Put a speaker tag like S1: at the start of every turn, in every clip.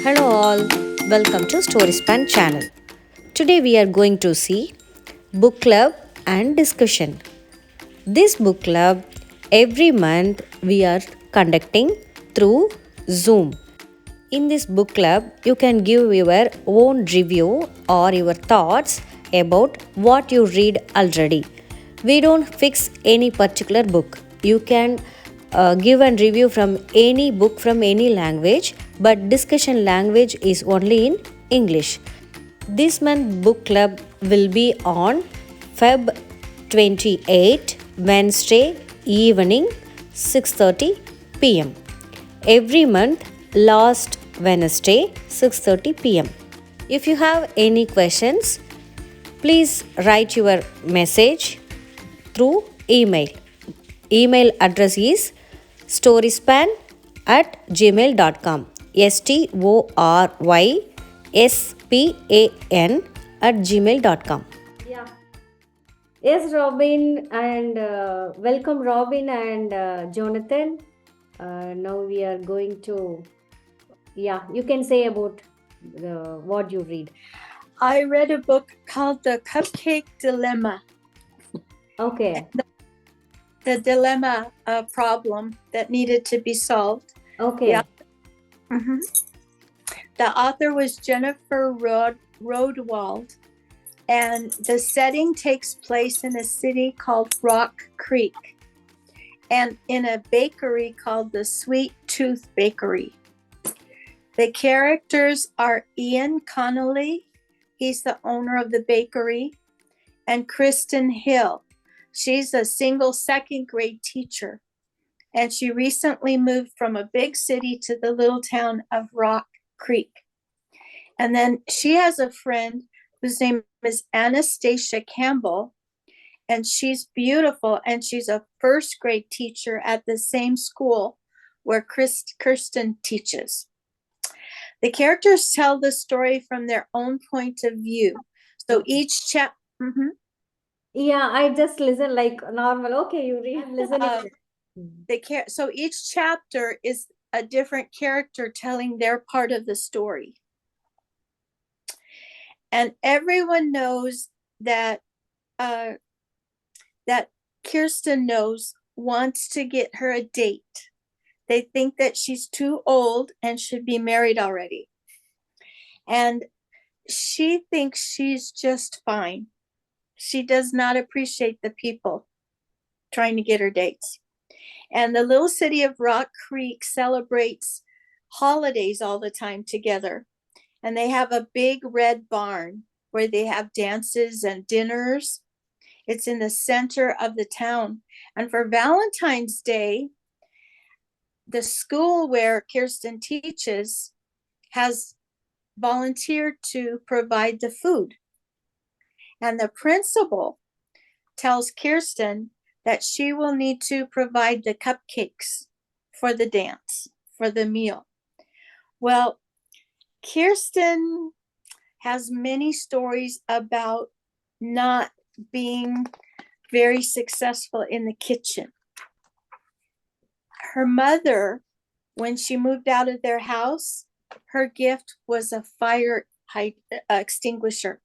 S1: Hello all, welcome to Storyspan channel. Today we are going to see book club and discussion. This book club every month we are conducting through Zoom. In this book club you can give your own review or your thoughts about what you read already. We don't fix any particular book. You can give and review from any book from any language, but discussion language is only in English. This month book club will be on Feb 28, Wednesday evening 6:30 p.m. Every month last Wednesday 6:30 p.m. If you have any questions, please write your message through email. Email address is storyspan@gmail.com. STORYSPAN@gmail.com. Yeah. Yes, Robin, and welcome, Robin and Jonathan. Now we are going to, you can say about what you read.
S2: I read a book called The Cupcake Dilemma.
S1: Okay.
S2: The dilemma problem that needed to be solved.
S1: Okay.
S2: Yeah. The author was Jennifer Rodewald, and the setting takes place in a city called Rock Creek and in a bakery called the Sweet Tooth Bakery. The characters are Ian Connolly, he's the owner of the bakery, and Kristen Hill. She's a single second grade teacher, and she recently moved from a big city to the little town of Rock Creek. And then she has a friend whose name is Anastasia Campbell, and she's beautiful, and she's a first grade teacher at the same school where Kirsten teaches. The characters tell the story from their own point of view. So each chapter...
S1: Yeah, I just listen like normal. Okay, you read, listen.
S2: So each chapter is a different character telling their part of the story. And everyone knows that Kirsten wants to get her a date. They think that she's too old and should be married already. And she thinks she's just fine. She does not appreciate the people trying to get her dates. And the little city of Rock Creek celebrates holidays all the time together. And they have a big red barn where they have dances and dinners. It's in the center of the town. And for Valentine's Day, the school where Kirsten teaches has volunteered to provide the food. And the principal tells Kirsten that she will need to provide the cupcakes for the dance, for the meal. Well, Kirsten has many stories about not being very successful in the kitchen. Her mother, when she moved out of their house, her gift was a fire extinguisher,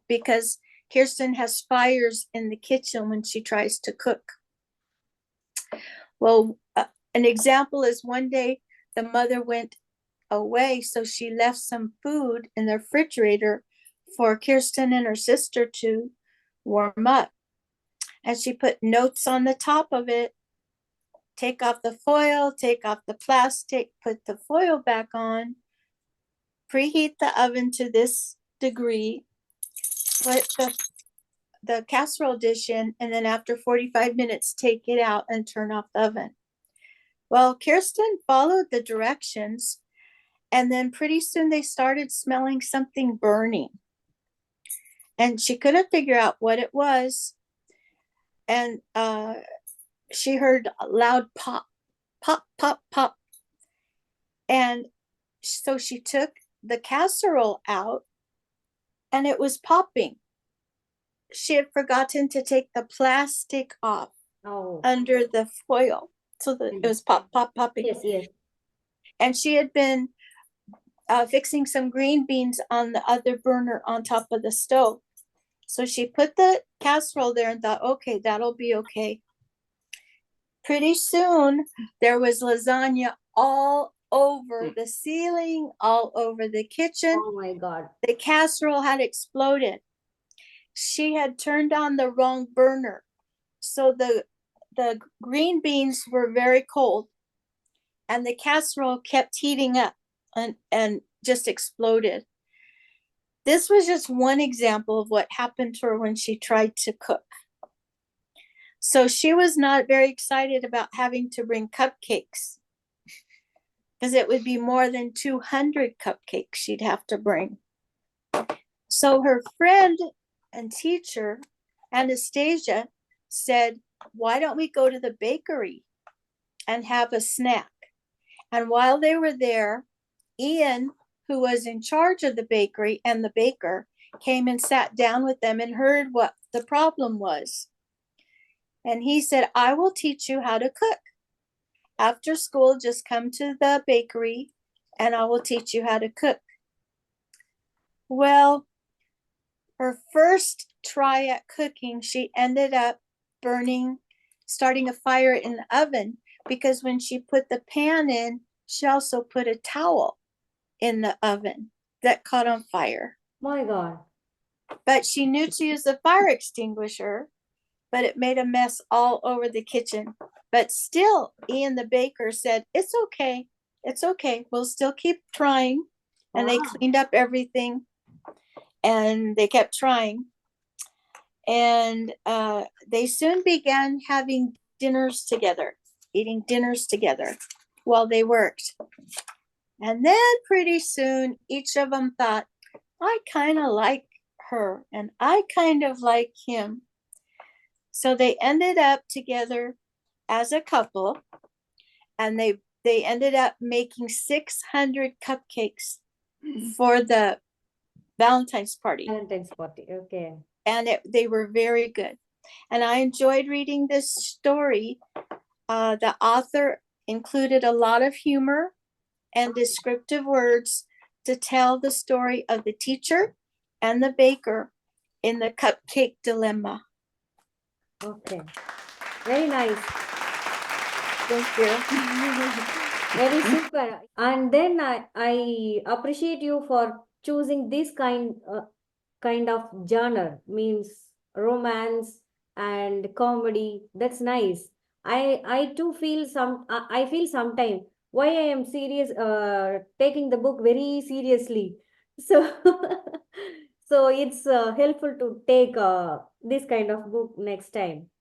S2: because Kirsten has fires in the kitchen when she tries to cook. Well, an example is one day the mother went away, so she left some food in the refrigerator for Kirsten and her sister to warm up. And she put notes on the top of it: take off the foil, take off the plastic, put the foil back on, preheat the oven to this degree, put the casserole dish in, and then after 45 minutes, take it out and turn off the oven. Well, Kirsten followed the directions, and then pretty soon they started smelling something burning. And she couldn't figure out what it was. And she heard a loud pop, pop, pop, pop. And so she took the casserole out, and it was popping. She had forgotten to take the plastic off under the foil, so that it was popping.
S1: Yes.
S2: And she had been fixing some green beans on the other burner on top of the stove. So she put the casserole there and thought, okay, that'll be okay. Pretty soon, there was lasagna all over the ceiling, all over the kitchen.
S1: Oh my God.
S2: The casserole had exploded. She had turned on the wrong burner. So the green beans were very cold and the casserole kept heating up and just exploded. This was just one example of what happened to her when she tried to cook. So she was not very excited about having to bring cupcakes because it would be more than 200 cupcakes she'd have to bring. So her friend and teacher, Anastasia, said, why don't we go to the bakery and have a snack? And while they were there, Ian, who was in charge of the bakery and the baker, came and sat down with them and heard what the problem was. And he said, I will teach you how to cook. After school, just come to the bakery and I will teach you how to cook. Well, her first try at cooking, she ended up starting a fire in the oven, because when she put the pan in, she also put a towel in the oven that caught on fire.
S1: My God.
S2: But she knew to use the fire extinguisher, but it made a mess all over the kitchen. But still, Ian the baker said, it's okay. It's okay. We'll still keep trying. And they cleaned up everything and they kept trying. And they soon began having dinners together, eating dinners together while they worked. And then pretty soon, each of them thought, I kind of like her and I kind of like him. So they ended up together as a couple, and they ended up making 600 cupcakes for the Valentine's party.
S1: Valentine's party. Okay.
S2: And they were very good. And I enjoyed reading this story. The author included a lot of humor and descriptive words to tell the story of the teacher and the baker in the cupcake dilemma.
S1: Okay. Very nice.
S2: Thank you.
S1: Very super. And then I appreciate you for choosing this kind of genre, means romance and comedy. That's nice. I too feel I feel sometime why I am serious taking the book very seriously. So so it's helpful to take this kind of book next time.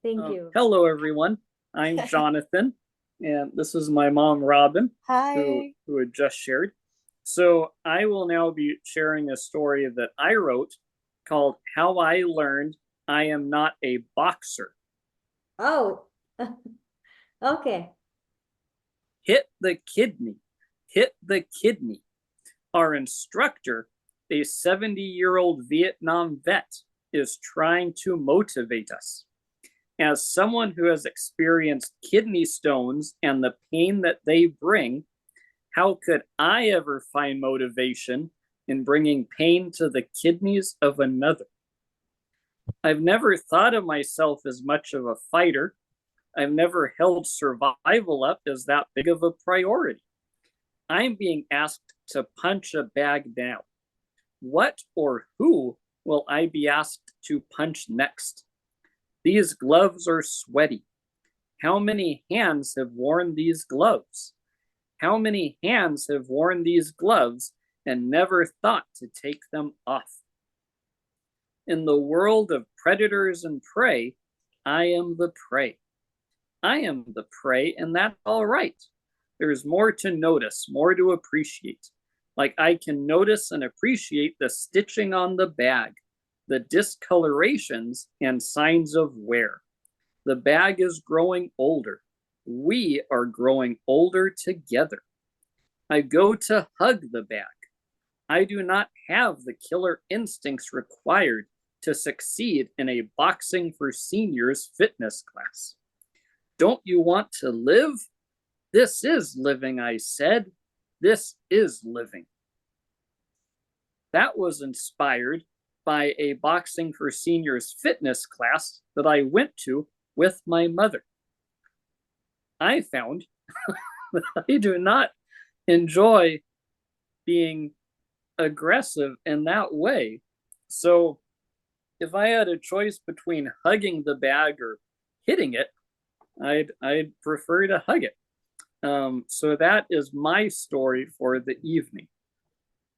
S1: Thank you.
S3: Hello, everyone. I'm Jonathan, and this is my mom, Robin,
S2: Hi.
S3: who had just shared. So I will now be sharing a story that I wrote called How I Learned I Am Not a Boxer.
S1: Oh, okay.
S3: Hit the kidney. Hit the kidney. Our instructor, a 70-year-old Vietnam vet, is trying to motivate us. As someone who has experienced kidney stones and the pain that they bring, how could I ever find motivation in bringing pain to the kidneys of another? I've never thought of myself as much of a fighter. I've never held survival up as that big of a priority. I'm being asked to punch a bag now. What or who will I be asked to punch next? These gloves are sweaty. How many hands have worn these gloves? How many hands have worn these gloves and never thought to take them off? In the world of predators and prey, I am the prey. I am the prey, and that's all right. There's more to notice, more to appreciate. Like I can notice and appreciate the stitching on the bag, the discolorations and signs of wear. The bag is growing older. We are growing older together. I go to hug the bag. I do not have the killer instincts required to succeed in a boxing for seniors fitness class. Don't you want to live? This is living, I said. This is living. That was inspired by a Boxing for Seniors fitness class that I went to with my mother. I found that I do not enjoy being aggressive in that way. So if I had a choice between hugging the bag or hitting it, I'd prefer to hug it. So that is my story for the evening.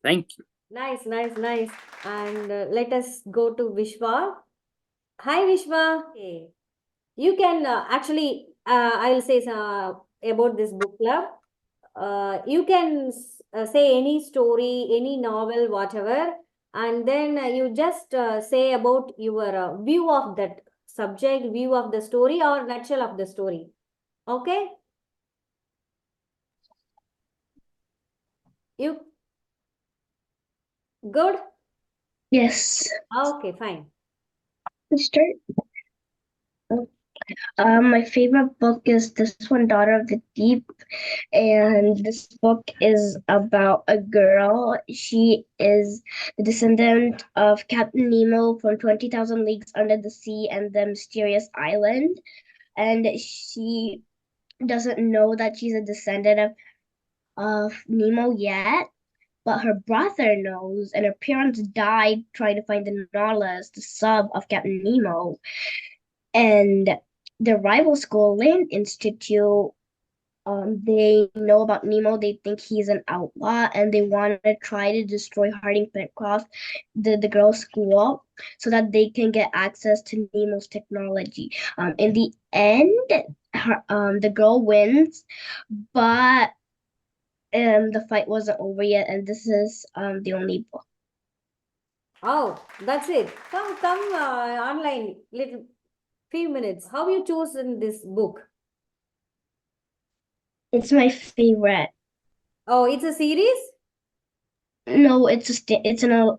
S3: Thank you.
S1: Nice, nice, nice. And let us go to Vishwa. Hi, Vishwa. Okay. You can actually, I'll say about this book club. You can say any story, any novel, whatever, and then you just say about your view of that subject, view of the story, or nutshell of the story. Okay? You good?
S4: Yes.
S1: Okay, fine.
S4: Let's start. My favorite book is this one, Daughter of the Deep, and this book is about a girl. She is the descendant of Captain Nemo from 20,000 Leagues Under the Sea and the Mysterious Island, and she doesn't know that she's a descendant of Nemo yet. But her brother knows, and her parents died trying to find the Nautilus, the sub of Captain Nemo. And the rival school, Land Institute, they know about Nemo. They think he's an outlaw, and they want to try to destroy Harding Pencroft, the girls' school, so that they can get access to Nemo's technology. In the end, the girl wins, but the fight wasn't over yet, and this is the only book.
S1: Oh, that's it. Come online, little few minutes. How you chosen this book?
S4: It's my favorite.
S1: Oh, it's a series?
S4: No, it's an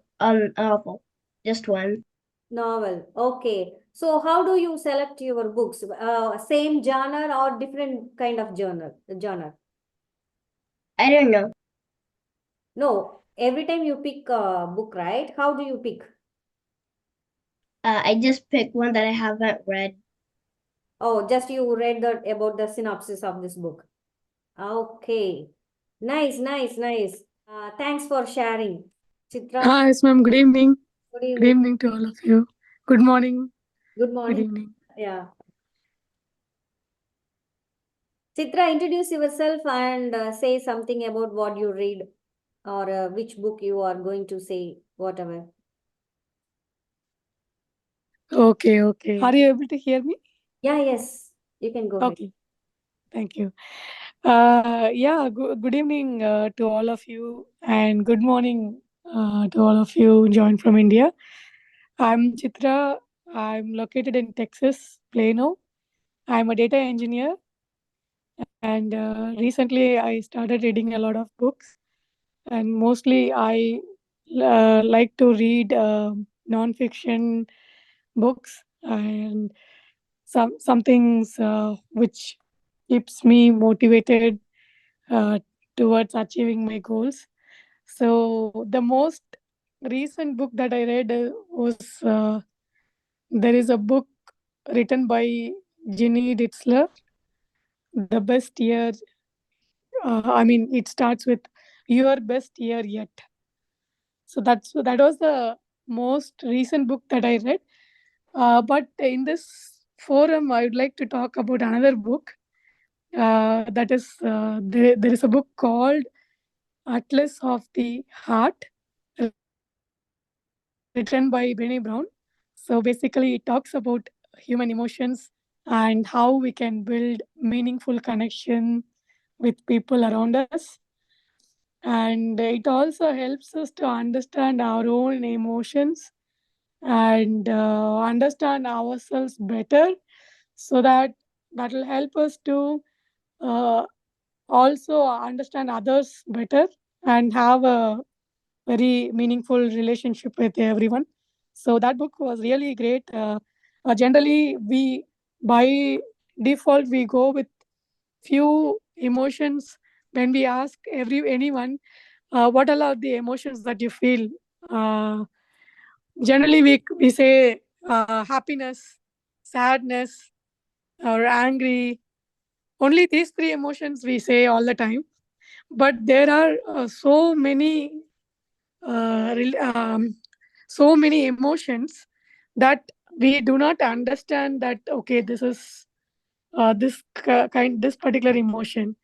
S4: novel, just one.
S1: Novel. Okay. So how do you select your books? Same genre or different kind of genre?
S4: I don't know.
S1: No, every time you pick a book, right? How do you pick?
S4: I just picked one that I haven't read.
S1: Oh, just you read about the synopsis of this book. Okay. Nice, nice, nice. Thanks for sharing. Chitra,
S5: Hi, yes, ma'am. Good evening.
S1: good
S5: Good
S1: evening.
S5: evening to all of you. Good morning.
S1: Good
S5: Good
S1: morning.
S5: evening.
S1: Yeah. Chitra, introduce yourself and say something about what you read or which book you are going to say, whatever.
S5: Okay, okay. Are you able to hear me?
S1: Yeah, yes, you can go ahead.
S5: Okay, thank you. Good evening to all of you, and good morning to all of you joined from India. I'm Chitra. I'm located in Texas, Plano. I'm a data engineer, and recently I started reading a lot of books, and mostly I like to read non-fiction books and some things which keeps me motivated uh, towards achieving my goals. So the most recent book that I read was there is a book written by Ginny Ditzler, The Best Year. It starts with Your Best Year Yet. So that was the most recent book that I read. But in this forum, I would like to talk about another book. There is a book called Atlas of the Heart, written by Brené Brown. So basically, it talks about human emotions and how we can build meaningful connection with people around us. And it also helps us to understand our own emotions and understand ourselves better, so that will help us to uh, also understand others better and have a very meaningful relationship with everyone. So that book was really great. Generally, by default we go with few emotions when we ask anyone, what are the emotions that you feel? Generally, we say happiness, sadness, or angry. Only these three emotions we say all the time. But there are uh, rel- um, so many emotions that we do not understand that, okay, this is this particular emotion.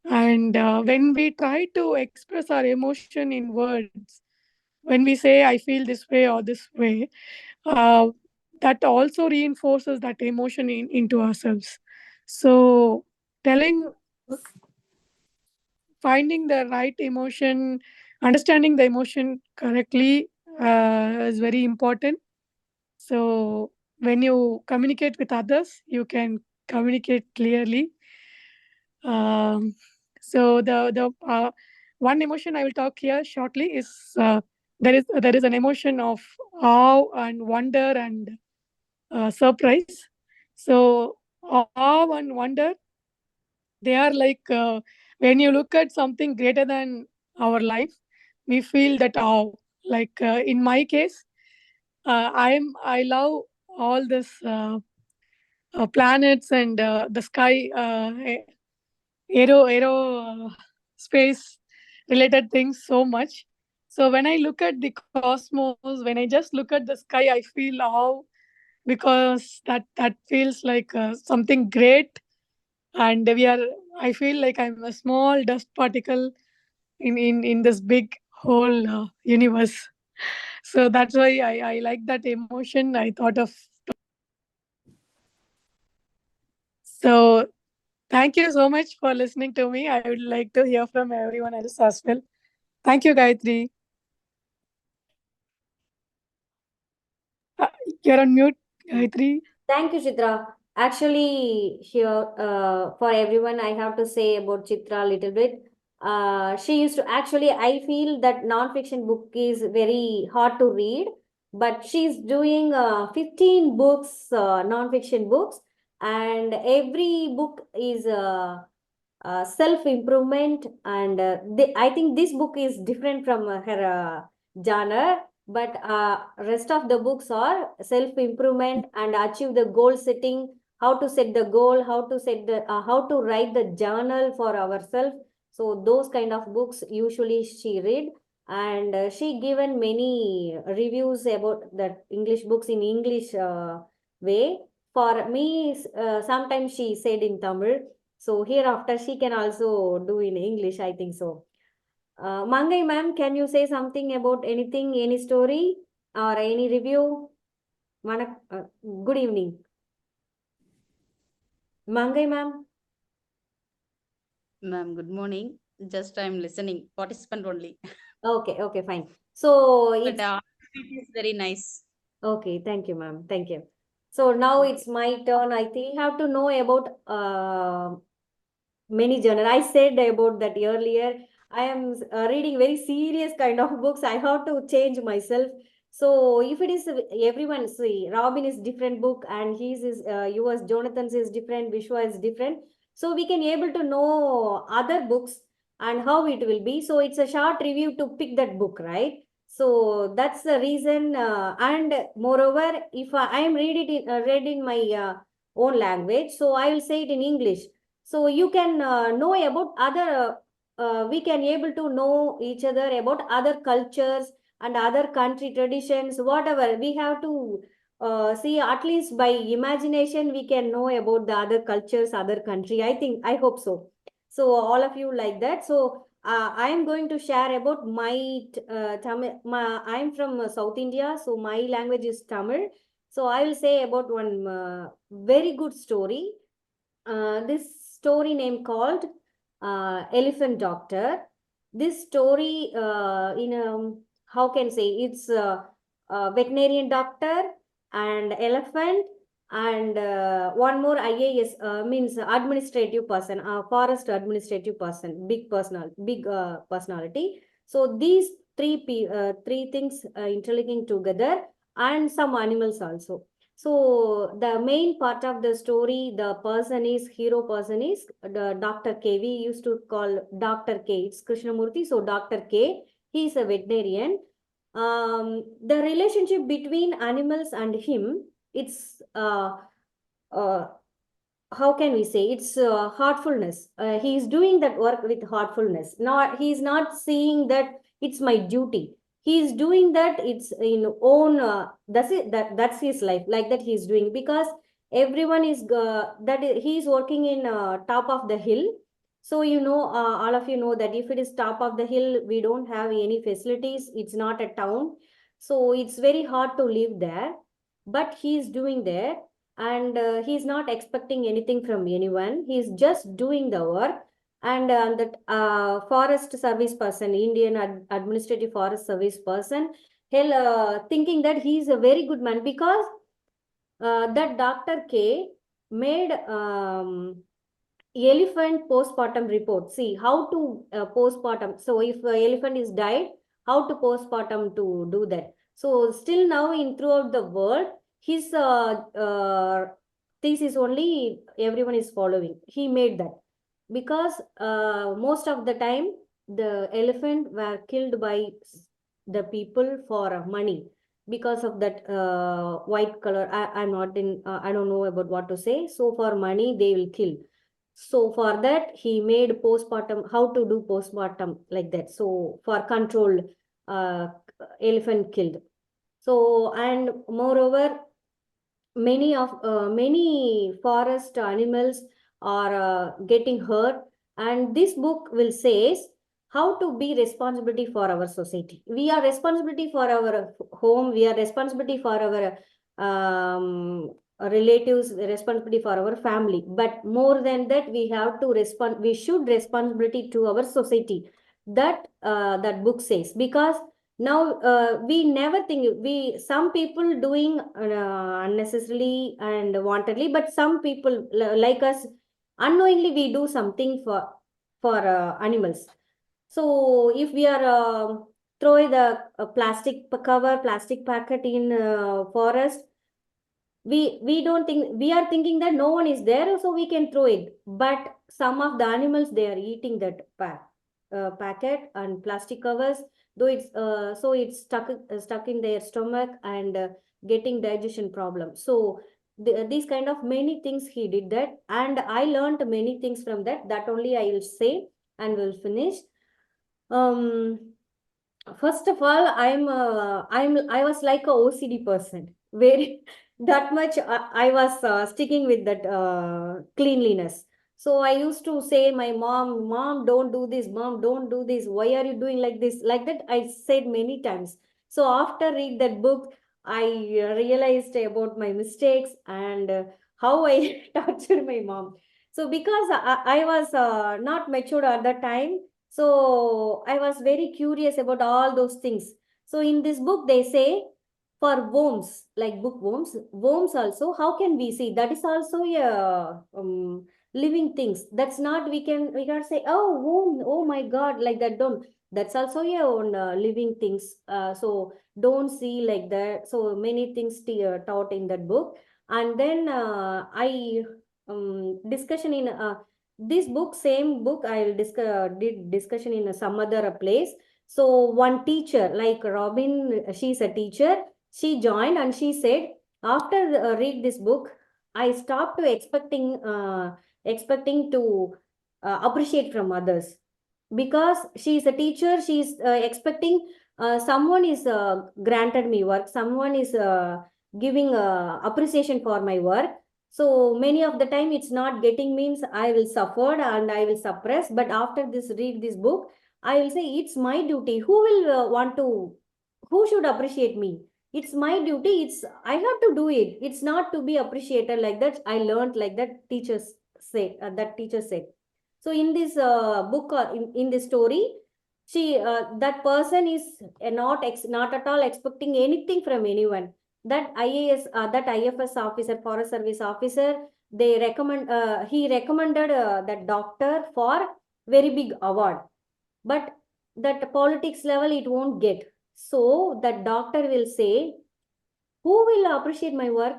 S5: And when we try to express our emotion in words, when we say I feel this way or this way, uh, that also reinforces that emotion into ourselves. So telling finding the right emotion, understanding the emotion correctly is very important. So when you communicate with others, you can communicate clearly. Um, so the one emotion I will talk here shortly is there is an emotion of awe and wonder and surprise. So awe and wonder, they are like when you look at something greater than our life, we feel that awe. Like in my case, I love all this planets and the sky, aero space related things so much. So when I look at the cosmos, when I just look at the sky, I feel awe, because that feels like something great. And I feel like I'm a small dust particle in this big whole universe. So that's why I like that emotion. I thought of. So thank you so much for listening to me. I would like to hear from everyone else as well. Thank you, Gayatri. Uh, you're on mute, Gayatri.
S1: Thank you, Chitra. Actually, here for everyone, I have to say about Chitra a little bit. She used to actually, I feel that non-fiction book is very hard to read, but she's doing 15 books, non-fiction books, and every book is self improvement. And I think this book is different from her genre, but rest of the books are self improvement and achieve the goal setting, how to set the goal, how to write the journal for ourselves. So those kind of books usually she read. And she given many reviews about that English books in English way. For me, sometimes she said in Tamil, so hereafter she can also do in English, I think so. Mangai ma'am, can you say something about anything, any story or any review? Good evening. Mangai ma'am.
S6: Ma'am, good morning. Just I'm listening, participant only.
S1: Okay, fine. So
S6: But
S1: it's
S6: it is very nice.
S1: okay. Thank you, ma'am. Thank you. So now
S6: Okay.
S1: it's my turn. I think you have to know about many genre. I said about that earlier. I am reading very serious kind of books. I have to change myself. So if it is everyone, see, Robin is different book, and his is yours, Jonathan's is different, Vishwa is different. So we can able to know other books and how it will be. So it's a short review to pick that book, right? So that's the reason. And moreover, if I am read in my own language, so I will say it in English, so you can know about other we can able to know each other about other cultures and other country traditions, whatever we have to see. At least by imagination we can know about the other cultures, other country, I think, I hope so. So all of you like that. So I am going to share about my Tamil. I am from South India, so my language is Tamil. So I will say about one very good story. This story name called Elephant Doctor. This story, in how can say, it's a veterinarian doctor and elephant and one more IAS, means administrative person, forest administrative person, big personality. So these three things interlinking together, and some animals also. So the main part of the story, the hero person is the Dr. K. We used to call Dr. K. It's Krishnamurti. So Dr. K, he is a veterinarian. The relationship between animals and him, it's uh, how can we say, it's heartfulness. He is doing that work with heartfulness. Not, he is not seeing that it's my duty. He is doing that, it's in own that's it, that's his life, like that he is doing, because everyone is he is working in top of the hill. So all of you know that if it is top of the hill, we don't have any facilities, it's not a town, so it's very hard to live there. But he is doing there, and he's not expecting anything from anyone. He's just doing the work. And that forest service person, Indian administrative forest service person, he'll thinking that he's a very good man, because that Dr. K made elephant postpartum report. See how to postpartum. So if elephant is died, how to postpartum to do that. So still now in throughout the world, his thesis only everyone is following. He made that because most of the time the elephant were killed by the people for money, because of that white color. I'm not in I don't know about what to say. So for money they will kill. So for that, he made postpartum, how to do postpartum like that. So for controlled uh, elephant killed. So, and moreover, many forest animals are getting hurt. And this book will says how to be responsibility for our society. We are responsibility for our home. We are responsibility for our relatives, responsibility for our family. But more than that, we have to respond. We should responsibility to our society. That book says, because now we never think, we some people doing unnecessarily and wantedly, but some people like us unknowingly we do something for animals. So if we are throw the plastic cover, plastic packet in forest, we don't think, we are thinking that no one is there, so we can throw it. But some of the animals, they are eating that packet and plastic covers, though it's so it's stuck in their stomach and getting digestion problems. So these kind of many things he did that, and I learned many things from that. That only I will say and will finish. um First of all, I was like a OCD person. Very that much I was sticking with that cleanliness. So I used to say my mom, don't do this, mom, don't do this. Why are you doing like this? Like that, I said many times. So after read that book, I realized about my mistakes and how I tortured my mom. So because I was not mature at that time, so I was very curious about all those things. So in this book, they say for worms, like bookworms, worms also, how can we see? That is also a living things. That's not, we can't say, oh, worm, oh my God, like that. Don't. That's also a own living things. So don't see like that. So many things taught in that book. And then I discussion in this book, same book, I'll did discussion in some other place. So one teacher, like Robin, she's a teacher. She joined and she said, after read this book, I stopped to expecting to appreciate from others, because she is a teacher. She's expecting someone is granted me work. Someone is giving appreciation for my work. So many of the time it's not getting, means I will suffer and I will suppress. But after this read this book, I will say it's my duty. Who will who should appreciate me? It's my duty. It's I have to do it. It's not to be appreciated like that. I learned like that. Teachers say that teacher said. So in this book or in this story, that person is not at all expecting anything from anyone. That IAS, that IFS officer, Forest Service officer, he recommended that doctor for very big award, but that politics level it won't get. So that doctor will say, who will appreciate my work?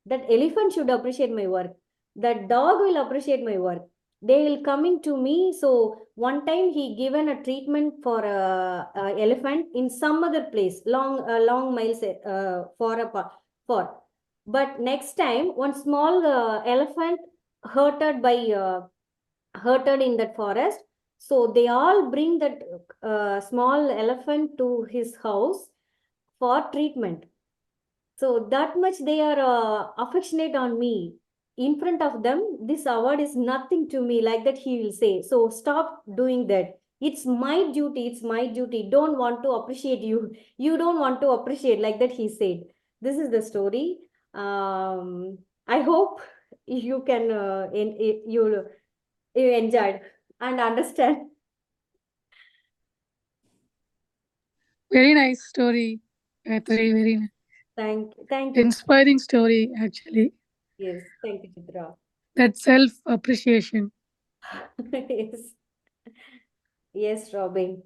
S1: That elephant should appreciate my work. That dog will appreciate my work. They will coming to me. So one time he given a treatment for a elephant in some other place, long miles for. But next time, one small elephant hurted in that forest. So they all bring that small elephant to his house for treatment. So that much they are affectionate on me. In front of them, this award is nothing to me, like that he will say. So stop doing that. It's my duty. It's my duty. Don't want to appreciate you. You don't want to appreciate, like that he said. This is the story. I hope you can you enjoyed and understand.
S5: Very nice story, Gayatri. Very nice.
S1: Thank you.
S5: Inspiring story, actually.
S1: Yes, thank you, Chitra.
S5: That self appreciation.
S1: Yes. Yes, Robin.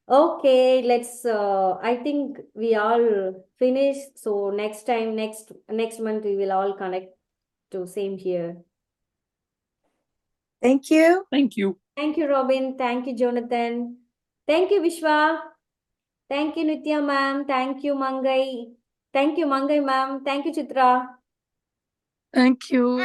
S1: Okay, let's I think we all finished. So next time, next month we will all connect to same here.
S2: Thank you.
S3: Thank you.
S1: Thank you, Robin. Thank you, Jonathan. Thank you, Vishwa. Thank you, Nitya ma'am. Thank you, Mangai. Thank you, Mangai ma'am. Thank you, Chitra.
S5: Thank you.